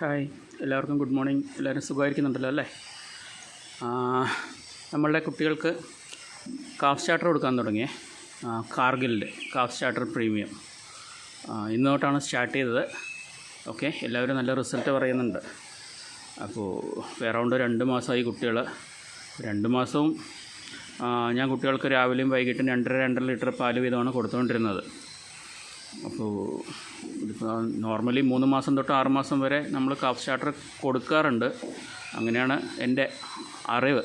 Hi, എല്ലാവർക്കും good morning. എല്ലാവരും സുഖമായിരിക്കുന്നുണ്ടല്ലോ അല്ലേ? നമ്മളുടെ കുട്ടികൾക്ക് കാഫ് സ്റ്റാർട്ടർ കൊടുക്കാൻ തുടങ്ങിയേ. കാർഗിലിൻ്റെ കാഫ് സ്റ്റാർട്ടർ പ്രീമിയം ഇന്ന് തൊട്ടാണ് സ്റ്റാർട്ട് ചെയ്തത്. ഓക്കെ, എല്ലാവരും നല്ല റിസൾട്ട് പറയുന്നുണ്ട്. അപ്പോൾ അറൗണ്ട് 2 മാസമായി കുട്ടികൾ. 2 മാസവും ഞാൻ കുട്ടികൾക്ക് രാവിലെയും വൈകിട്ടും 2.5 ലിറ്റർ പാല് വീതമാണ് കൊടുത്തുകൊണ്ടിരുന്നത്. അപ്പോൾ ഇതിപ്പോൾ നോർമലി 3 മാസം തൊട്ട് 6 മാസം വരെ നമ്മൾ കാഫ് സ്റ്റാർട്ടർ കൊടുക്കാറുണ്ട്, അങ്ങനെയാണ് എൻ്റെ അറിവ്.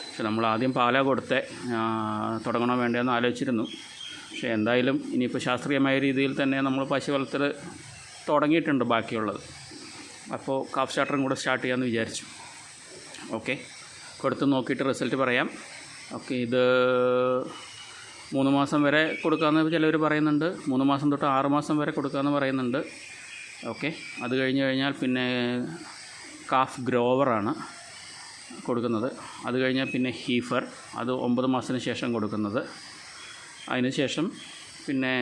പക്ഷെ നമ്മൾ ആദ്യം പാലാ കൊടുത്തേ തുടങ്ങണോ വേണ്ടതെന്ന് ആലോചിച്ചിരുന്നു. പക്ഷേ എന്തായാലും ഇനിയിപ്പോൾ ശാസ്ത്രീയമായ രീതിയിൽ തന്നെ നമ്മൾ പശു വളർത്തൽ തുടങ്ങിയിട്ടുണ്ട് ബാക്കിയുള്ളത്. അപ്പോൾ കാഫ് സ്റ്റാർട്ടറും കൂടെ സ്റ്റാർട്ട് ചെയ്യാമെന്ന് വിചാരിച്ചു. ഓക്കെ, കൊടുത്ത് നോക്കിയിട്ട് റിസൾട്ട് പറയാം. ഓക്കെ, ഇത് 3 മാസം വരെ കൊടുക്കാമെന്ന് ചിലവർ പറയുന്നുണ്ട്, 3 മാസം തൊട്ട് 6 മാസം വരെ കൊടുക്കാമെന്ന് പറയുന്നുണ്ട്. ഓക്കെ, അത് കഴിഞ്ഞാൽ പിന്നെ കാഫ് ഗ്രോവറാണ് കൊടുക്കുന്നത്. അത് കഴിഞ്ഞാൽ പിന്നെ ഹീഫർ, അത് 9 മാസത്തിന് ശേഷം കൊടുക്കുന്നത്. അതിന് ശേഷം പിന്നെ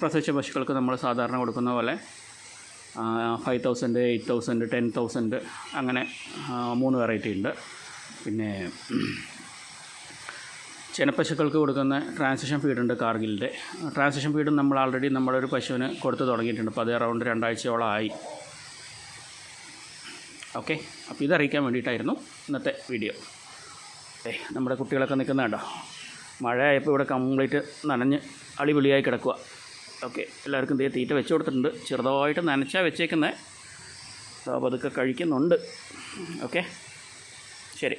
പ്രസവിച്ച പശുക്കൾക്ക് നമ്മൾ സാധാരണ കൊടുക്കുന്ന പോലെ 5,000, 8,000, 10,000 അങ്ങനെ 3 വെറൈറ്റി ഉണ്ട്. പിന്നെ ചെനപ്പശുക്കൾക്ക് കൊടുക്കുന്ന ട്രാൻസിഷൻ ഫീഡുണ്ട് കാർഗിലിൻ്റെ. ട്രാൻസിഷൻ ഫീഡും നമ്മൾ ആൾറെഡി നമ്മുടെ ഒരു പശുവിന് കൊടുത്ത് തുടങ്ങിയിട്ടുണ്ട്. അപ്പോൾ അത് അറൗണ്ട് 2 ആഴ്ചയോളം ആയി. ഓക്കെ, അപ്പോൾ ഇതറിയിക്കാൻ വേണ്ടിയിട്ടായിരുന്നു ഇന്നത്തെ വീഡിയോ. നമ്മുടെ കുട്ടികളൊക്കെ നിൽക്കുന്നുണ്ടോ? മഴയായപ്പോൾ ഇവിടെ കംപ്ലീറ്റ് നനഞ്ഞ് അടിപൊളിയായി കിടക്കുക. ഓക്കെ, എല്ലാവർക്കും തീറ്റ വെച്ച് കൊടുത്തിട്ടുണ്ട്. ചെറുതായിട്ട് നനച്ചാൽ വെച്ചേക്കുന്നത്, അപ്പോൾ അതൊക്കെ കഴിക്കുന്നുണ്ട്. ഓക്കെ, ശരി.